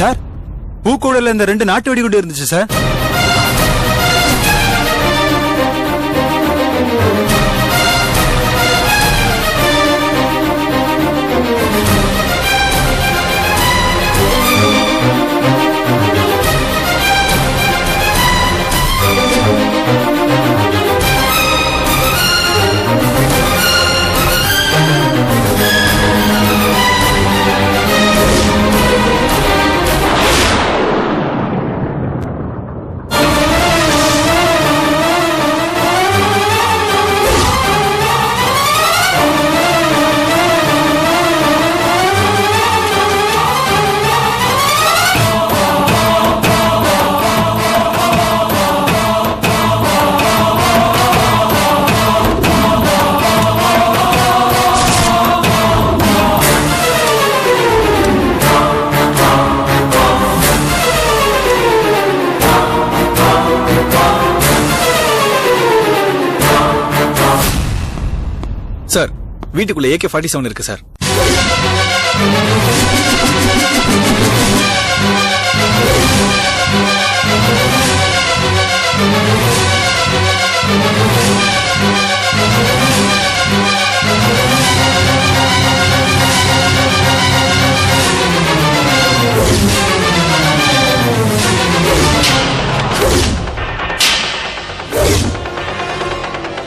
Sir, பூக்கூடல இந்த 2 நாட்டு வெடிகுண்டு இருந்துச்சு சார். சார், வீட்டுக்குள்ள AK-47 இருக்கு சார்.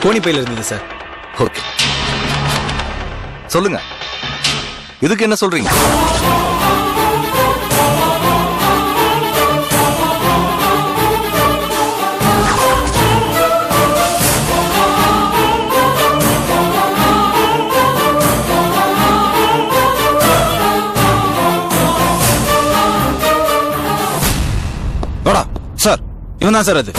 கோணி பையில இருந்தது சார். ஓகே, சொல்லுங்க, இதுக்கு என்ன சொல்றீங்க? சார், இவன் தான் சார் அது.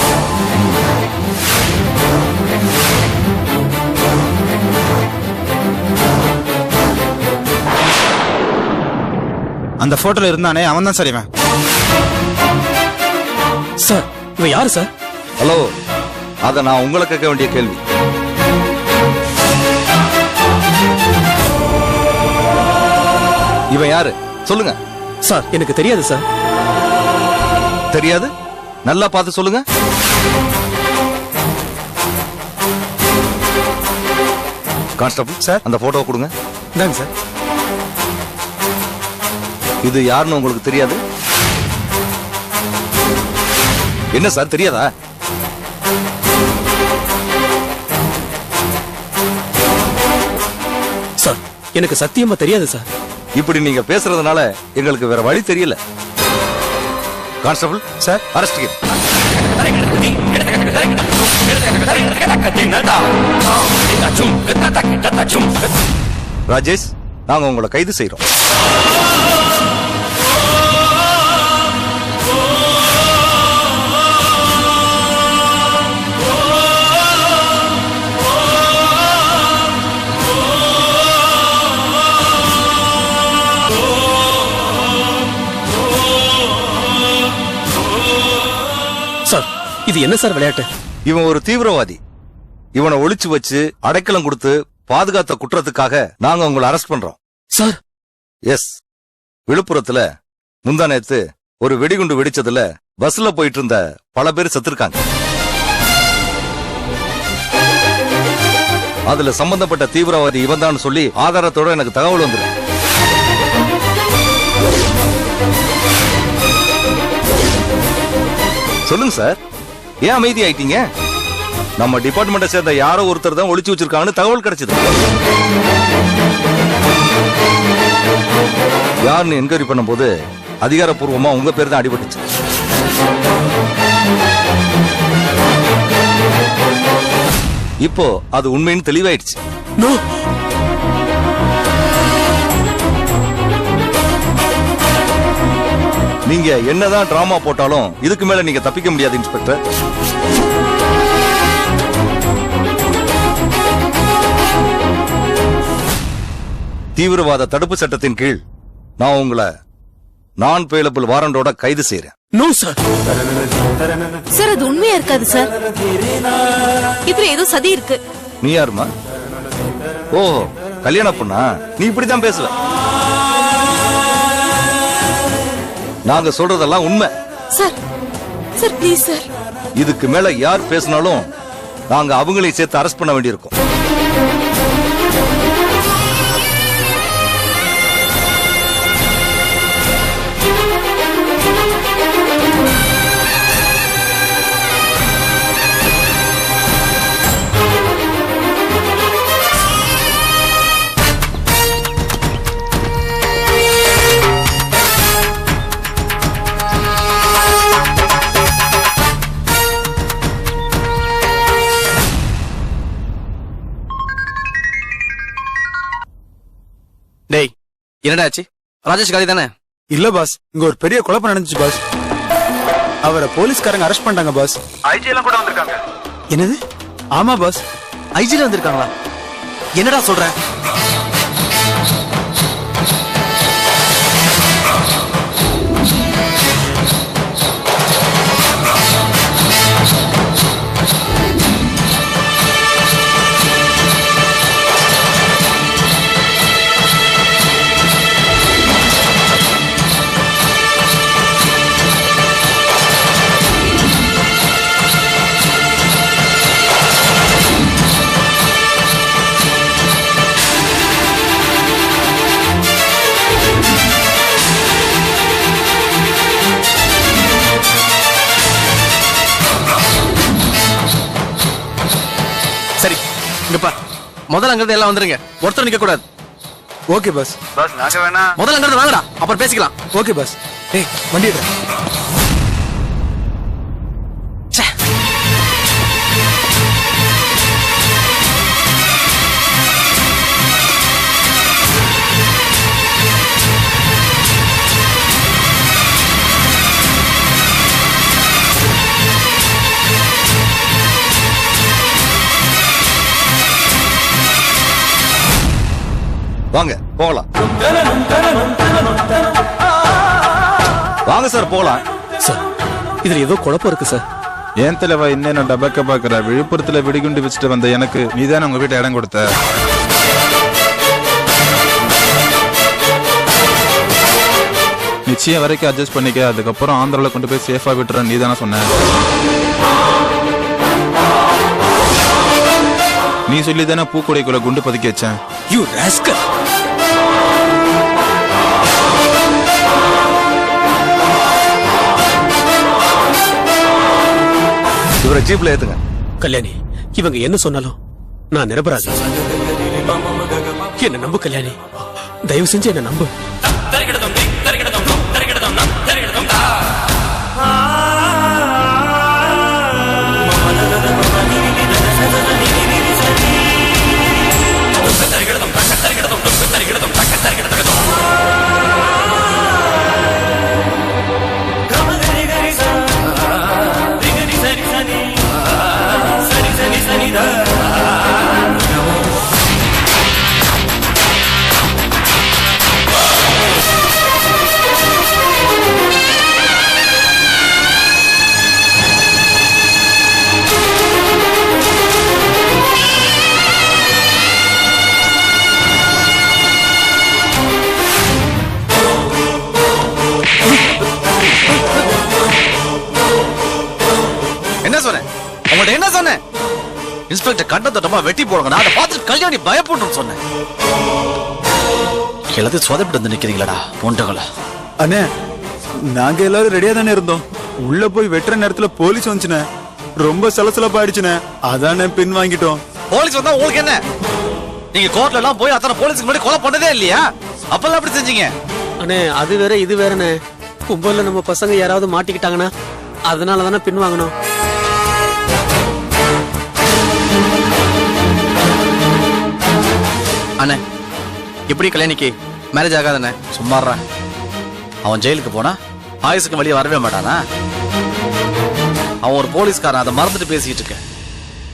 அந்த போட்டோல இருந்தானே அவன் தான் சார் இவன். சார், இவன் யாரு சார்? ஹலோ, அத நான் உங்களை கேட்க வேண்டிய கேள்வி. இவன் யாரு சொல்லுங்க. சார், எனக்கு தெரியாது சார். தெரியாது? நல்லா பார்த்து சொல்லுங்க. கான்ஸ்டபிள் சார், அந்த போட்டோவை கொடுங்க. இந்தாங்க சார். இது யாருன்னு உங்களுக்கு தெரியாது? என்ன சார், தெரியாதா? சார், எனக்கு சத்தியமா தெரியாது சார். இப்படி நீங்க பேசுறதுனால எங்களுக்கு வேற வழி தெரியல. Constable sir, arrest. ராஜேஷ், நாங்க உங்களை கைது செய்யறோம். சார், இது என்ன சார் விளையாட்டு? இவன் ஒரு தீவிரவாதி. இவனை ஒளிச்சு வச்சு அடைக்கலம் கொடுத்து பாதுகாத்த குற்றத்துக்காக நாங்க உங்களை அரெஸ்ட் பண்றோம். சார், எஸ், விழுப்புரத்துல முந்தா நேத்து ஒரு வெடிகுண்டு வெடிச்சதுல பஸ்ல போயிட்டு இருந்த பல பேர் செத்துருக்காங்க. அதுல சம்பந்தப்பட்ட தீவிரவாதி இவன் தான் சொல்லி ஆதாரத்தோட எனக்கு தகவல் வந்துடும். சொல்லுங்க சார், ஏன் அமைதி ஆயிட்டீங்க? நம்ம டிபார்ட்மெண்ட்டை சேர்ந்த யாரோ ஒருத்தர் தான் ஒளிச்சு வச்சிருக்காங்கன்னு தகவல் கிடைச்சது. யாருன்னு என்கொயரி பண்ணும் போது அதிகாரப்பூர்வமா உங்க பேர் தான் அடிபட்டுச்சு. இப்போ அது உண்மைன்னு தெளிவாயிடுச்சு. நீங்க என்னதான் டிராமா போட்டாலும் இதுக்கு மேல நீங்க தப்பிக்க முடியாது இன்ஸ்பெக்டர். தீவிரவாத தடுப்பு சட்டத்தின் கீழ் நான் உங்களை நான் பெயிலபிள் வாரண்டோட கைது செய்யறேன். No sir. சார், அது உண்மையா இருக்காது சார். இதுல ஏதோ சதி இருக்கு. நீ யாருமா? ஓ, கல்யாண பொண்ணா? நீ இப்படித்தான் பேசுவ. நாங்க சொல்றதெல்லாம் உண்மை. Sir sir please sir. இதுக்கு மேல யார் பேசினாலும் நாங்க அவங்களையும் சேர்த்து அரெஸ்ட் பண்ண வேண்டியிருக்கும். டேய், என்னடா ஆச்சு? ராஜேஷ் காலி தானே? இல்ல பாஸ், இங்க ஒரு பெரிய குழப்பம் நடந்துச்சு பாஸ். அவரை போலீஸ்காரங்க அரெஸ்ட் பண்ணிட்டாங்க பாஸ். ஐஜி எல்லாம் கூட வந்திருக்காங்க. என்னது? ஆமா பாஸ். ஐஜில வந்திருக்காங்களா? என்னடா சொல்ற? சரி, இங்கப்பா முதல்ல அங்கிருந்து எல்லாம் வந்துருங்க. ஒருத்தர் நிக்க கூடாது. Okay pass. பாஸ் நாங்க வேணா. முதல்ல அங்கிருந்து வாங்கடா, அப்புறம் பேசிக்கலாம். Okay boss. ஏய் வண்டி எடுடா. வாங்க போகலாம். வாங்க சார் போகலாம். சார் இதுல ஏதோ குழப்பம் இருக்கு சார். ஏன் தலைவா என்ன டபக்க பாக்குற? விழுப்புரத்துல வெடிகுண்டு வச்சுட்டு வந்த எனக்கு நீதானே உங்க வீட்டை இடம் கொடுத்த. நிச்சயம் வரைக்கும் அட்ஜஸ்ட் பண்ணிக்க, அதுக்கப்புறம் ஆந்திரால கொண்டு போய் சேஃபா விட்டுறேன் நீதானே சொன்ன. நீ சொல்லி தானே பூக்கொடைக்குள்ள குண்டு பதுக்கி வச்சேன். You rascal. இவரை ஜீப்ல ஏத்துங்க. கல்யாணி, இவங்க என்ன சொன்னாலும் நான் நிரபராதி. என்ன நம்பு கல்யாணி, தயவு செஞ்சு என்ன நம்பு. என்ன சொன்னேன்? இன்ஸ்பெக்டர் கண்டத்தட்டமா வெட்டி போடுங்க. நான் அதை பார்த்துட்டு கல்யாணி பயப்படும் சொன்னேன். எல்லாத்தையும் சொதப்பிட்டு வந்து நிக்கிறீங்களா பொண்டகளா? அண்ணே நாங்க எல்லாரும் ரெடியா தானே இருந்தோம். உள்ள போய் வெட்டுற நேரத்துல போலீஸ் வந்துச்சுனே, ரொம்ப சலசலப்பாயிடுச்சுனே, அதானே பின் வாங்கிட்டோம். போலீஸ் வந்தா உங்களுக்கு என்ன? நீங்க கோர்ட்ல எல்லாம் போய் அத்தனை போலீஸ்க்கு முன்னாடி கொலை பண்ணதே இல்லையா? அப்பெல்லாம் எப்படி செஞ்சீங்க? அண்ணே அது வேற இது வேறனே. கும்பல்ல நம்ம பசங்க யாராவது மாட்டிக்கிட்டாங்கன்னா அதனால தானே பின் வாங்கணும். அண்ணே எப்படி கல்யாணிக்கு மேரேஜ் ஆகாதானே? சும்மாறா. அவன் ஜெயிலுக்கு போனா ஆயுசுக்கு வெளியே வரவே மாட்டானா? அவன் ஒரு போலீஸ்காரன், அதை மறந்துட்டு பேசிட்டு இருக்க.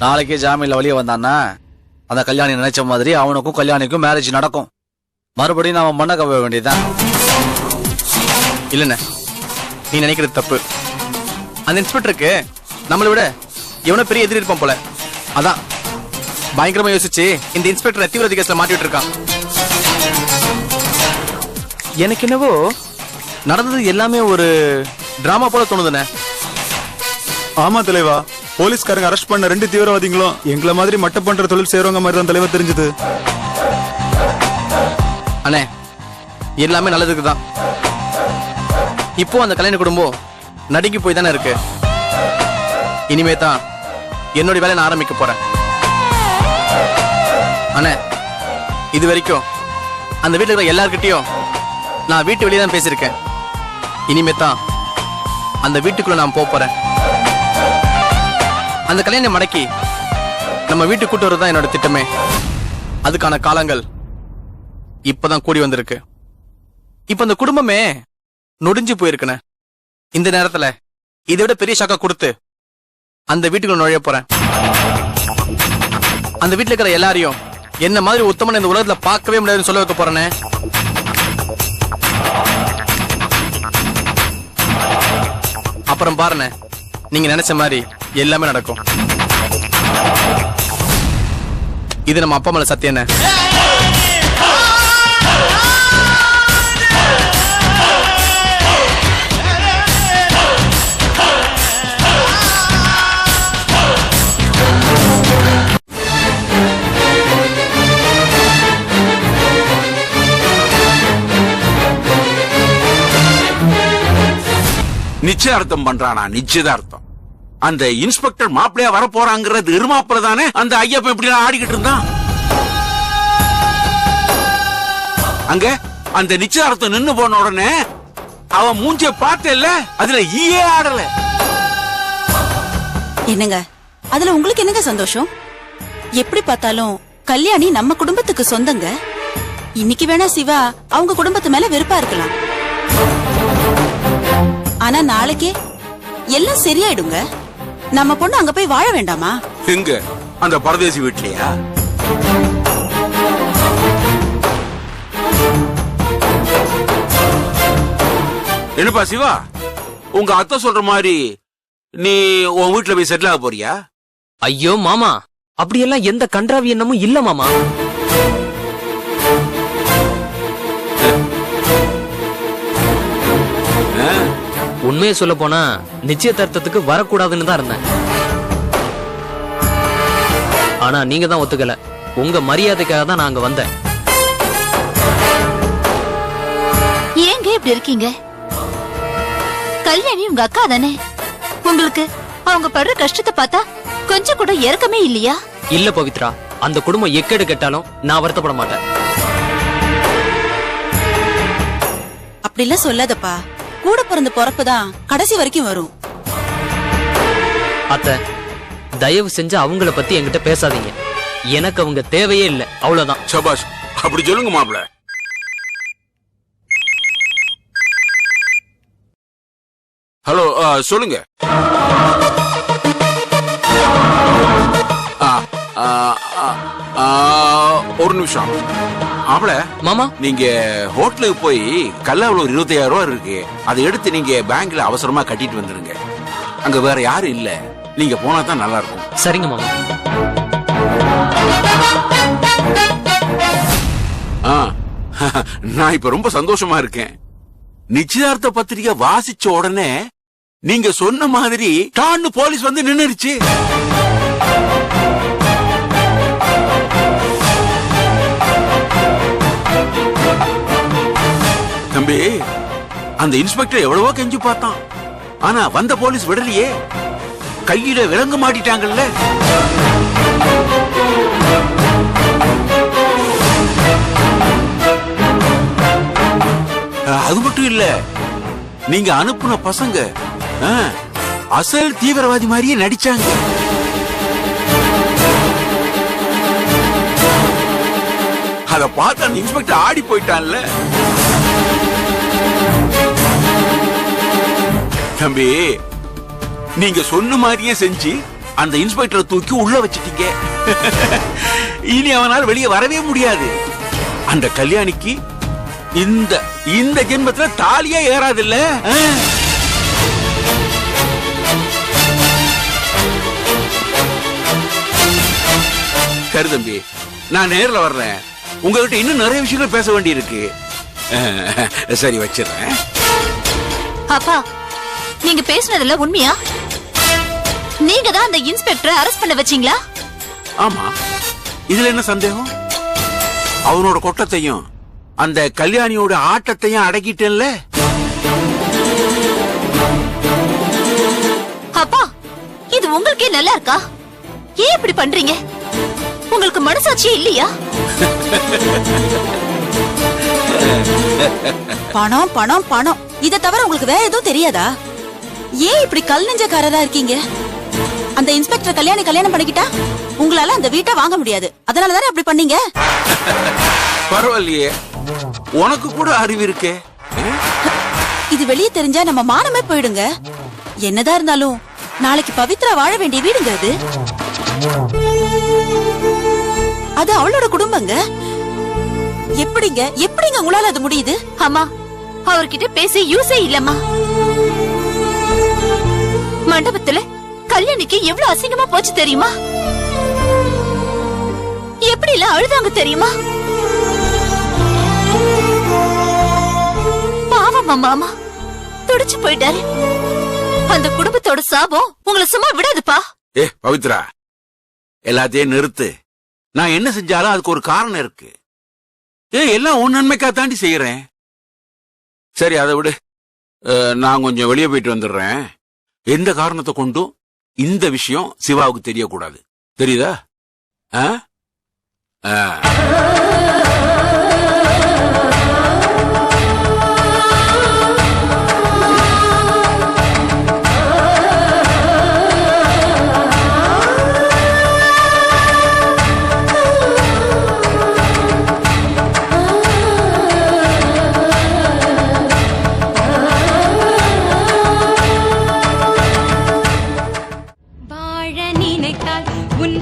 நாளைக்கே ஜாமீன்ல வெளியே வந்தான்னா அந்த கல்யாணி நினைச்ச மாதிரி அவனுக்கும் கல்யாணிக்கும் மேரேஜ் நடக்கும். மறுபடியும் நாம மண்ண கவ வேண்டியதுதான். இல்லண்ணே, நீ நினைக்கிறது தப்பு. அந்த இன்ஸ்பெக்டருக்கு நம்மளை விட எவனோ பெரிய எதிரி இருப்பான் போல. அதான் பயங்கரமா யோசிச்சு இந்த இன்ஸ்பெக்டர் தீவிரவாதி கேஸ்ல மாட்டிட்டு இருக்கான். எனக்கு என்னவோ நடந்தது எல்லாமே ஒரு டிராமா போல தோணுதுண்ணே. ஆமா தலைவா, போலீஸ்காரங்க அரெஸ்ட் பண்ண 2 தீவிரவாதிகளும் எங்களை மாதிரி மட்ட பண்ற தொழில் செய்யறவங்க மாதிரி தான் தலைவா தெரிஞ்சது. அண்ணே, எல்லாமே நல்லதுக்கு தான். இப்போ அந்த கல்யாண குடும்பம் நடுங்கி போய் தானே இருக்கு. இனிமே தான் என்னோட வேலையை நான் ஆரம்பிக்க போறேன். அண்ணே, இது வரைக்கும் அந்த வீட்டுல இருக்கிற எல்லார்கிட்டையும் நான் வீட்டு வெளியே தான் பேசியிருக்கேன். இனிமே தான் அந்த வீட்டுக்குள்ள நான் போறேன். அந்த கல்யாணம் மடக்கி நம்ம வீட்டுக்கு கூட்டு வரது தான் என்னோட திட்டமே. அதுக்கான காலங்கள் இப்பதான் கூடி வந்திருக்கு. இப்ப அந்த குடும்பமே நொடிஞ்சு போயிருக்குண்ணே. இந்த நேரத்துல இதை விட பெரிய ஷாக்கா கொடுத்து அந்த வீட்டுக்குள்ள நுழைய போறேன். அந்த வீட்டுல இருக்கிற எல்லாரையும் என்ன மாதிரி உத்தமன் இந்த உலகத்துல பார்க்கவே முடியாதுன்னு சொல்ல வைக்க போறேனே. அப்புறம் பாருண்ணே, நீங்க நினைச்ச மாதிரி எல்லாமே நடக்கும். இது நம்ம அப்பா மேல சத்தியம். நிச்சயார்த்தம் பண்றானா? நிச்சயதார்த்தம். அந்த இன்ஸ்பெக்டர் மாப்பிள்ளையா வர போறாங்கிறது இருமாப்பிள்ள தானே அந்த ஐயப்பன் இப்படி ஆடிக்கிட்டு இருந்தான். அங்க அந்த நிச்சயார்த்தம் நின்னு போன உடனே அவன் மூஞ்ச பார்த்தேல்ல, அதுல ஈயே ஆடல. என்னங்க அதுல உங்களுக்கு என்னங்க சந்தோஷம்? எப்படி பார்த்தாலும் கல்யாணி நம்ம குடும்பத்துக்கு சொந்தங்க. இன்னைக்கு வேணா சிவா அவங்க குடும்பத்து மேல வெறுப்பா இருக்கலாம், ஆனா நாளைக்கே எல்லாம் சரியாயிடுங்க. நம்ம பொண்ணு அங்க போய் வாழ வேண்டாமா? எங்க அந்த பரதேசி வீட்லயா? என்னப்பா சிவா, உங்க அத்தை சொல்ற மாதிரி நீ உன் வீட்டுல போய் செட்டில் ஆக போறியா? ஐயோ மாமா, அப்படியெல்லாம் எந்த கன்றாவி எண்ணமும் இல்ல மாமா. உண்மையை சொல்ல போனா நிச்சயதார்த்தத்துக்கு வரக்கூடாதுன்னு தான் இருந்தேன். ஆனா நீங்க தான் ஒத்துக்கல. உங்க மரியாதைக்காக தான் நான் அங்க வந்தேன். ஏங்க இப்படி இருக்கீங்க? கல்யாணி உங்க அக்கா தானே. உங்களுக்கு அவங்க படுற கஷ்டத்தை பார்த்தா கொஞ்சம் கூட இறக்கமே இல்லையா? இல்ல பவித்ரா, அந்த குடும்பம் எக்கேடு கெட்டாலும் நான் வருத்தப்பட மாட்டேன். அப்படிலாம் சொல்லாதப்பா. கூட பிறந்த பொறப்புதான் கடைசி வரைக்கும் வரும். அத்தை, தயவு செஞ்சு அவங்கள பத்தி என்கிட்ட பேசாதீங்க. எனக்கு அவங்க தேவையே இல்லை, அவ்வளவுதான். சபாஷ், அப்படி சொல்லுங்க மாப்பிள்ள. ஹலோ, சொல்லுங்க. ஒரு நிமிஷம் மாப்பிள்ள. மாமா, நீங்க ஹோட்டலுக்கு போய் கல்லாவில் ஒரு 25,000 ரூபாய் இருக்கு, அதை எடுத்து நீங்க பேங்க்ல அவசரமா கட்டிட்டு வந்துருங்க. அங்க வேற யாரும் இல்ல, நீங்க போனா தான் நல்லா இருக்கும். சரிங்க மாமா. நான் இப்ப ரொம்ப சந்தோஷமா இருக்கேன். நிச்சயார்த்த பத்திரிகை வாசிச்ச உடனே நீங்க சொன்ன மாதிரி டான்னு போலீஸ் வந்து நின்னுருச்சு. தம்பி, அந்த இன்ஸ்பெக்டர் எவ்வளவோ கெஞ்சி பார்த்தான், ஆனா வந்த போலீஸ் விடலையே. கையில விலங்கு மாட்டிட்டாங்கல்ல. அது மட்டும் இல்ல, நீங்க அனுப்புன பசங்க அசல் தீவிரவாதி மாதிரியே நடிச்சாங்க. அத பார்த்து அந்த இன்ஸ்பெக்டர் ஆடி போயிட்டான்ல. தம்பி, நீங்க சொன்ன மாதிரியே செஞ்சு அந்த இன்ஸ்பெக்டரை தூக்கி உள்ள வச்சிட்டீங்க. இனி அவனால் வெளியே வரவே முடியாது. அந்த கல்யாணிக்கு இந்த ஜென்மத்துல தாலியே ஏறாது இல்ல. கருதம்பி, நான் நேர்ல வர்றேன். உங்ககிட்ட இன்னும் நிறைய விஷயங்கள் பேச வேண்டி இருக்கு. சரி, வச்சிடுறேன். அப்பா நீங்க பேசுனதுல உண்மையா? நீங்க தான் அந்த இன்ஸ்பெக்டரை அரெஸ்ட் பண்ண வச்சீங்களா? ஆமா, இதுல என்ன சந்தேகம்? அவனோட கொட்டத்தையும் அந்த கல்யாணியோட ஆட்டத்தையும் அடக்கிட்டேன்ல. அப்பா இது உங்களுக்கே நல்லா இருக்கா? ஏன் இப்படி பண்றீங்க? உங்களுக்கு மனசாட்சியே இல்லையா? பணம் பணம் பணம் இத தவிர உங்களுக்கு வேற எதுவும் தெரியாதா? ஏன் இப்படி கல் நெஞ்சக்காரரா இருக்கீங்க? அந்த இன்ஸ்பெக்டர் கல்யாணம் பண்ணிக்கிட்டா உங்களால அந்த வீட்டை வாங்க முடியாது. அதனாலதானே அப்படி பண்ணீங்க. பரவாயில்லையே, உனக்கு கூட அறிவு இருக்கே. இது வெளியே தெரிஞ்சா நம்ம மானமே போயிடுங்க. என்னதான் இருந்தாலும் நாளைக்கு பவித்ரா வாழ வேண்டிய வீடுங்க அது. அது அவளோட குடும்பங்க. எப்படிங்க உங்களால அது முடியுது? அம்மா அவர்கிட்ட பேசி யூஸே இல்லம்மா. மண்டபத்துல கல்யாணிக்கு எவ்வளவு அசிங்கமா போச்சு தெரியுமா? எப்படி எல்லாம் அழுதாங்க தெரியுமா? பாவம் மாமா துடிச்சு போயிட்டாரு. அந்த குடும்பத்தோட சாபம் உங்களை சும்மா விடாதுப்பா. பவித்ரா, எல்லாத்தையும் நிறுத்து. நான் என்ன செஞ்சாலும் அதுக்கு ஒரு காரணம் இருக்கு. எல்லாம் உன் நன்மைக்கா தாண்டி செய்யறேன். சரி, அதை விடு. நான் கொஞ்சம் வெளியே போயிட்டு வந்துடுறேன். எந்த காரணத்தை கொண்டும் இந்த விஷயம் சிவாவுக்கு தெரியக்கூடாது. தெரியுதா? வாழ நினைத்தால் உன்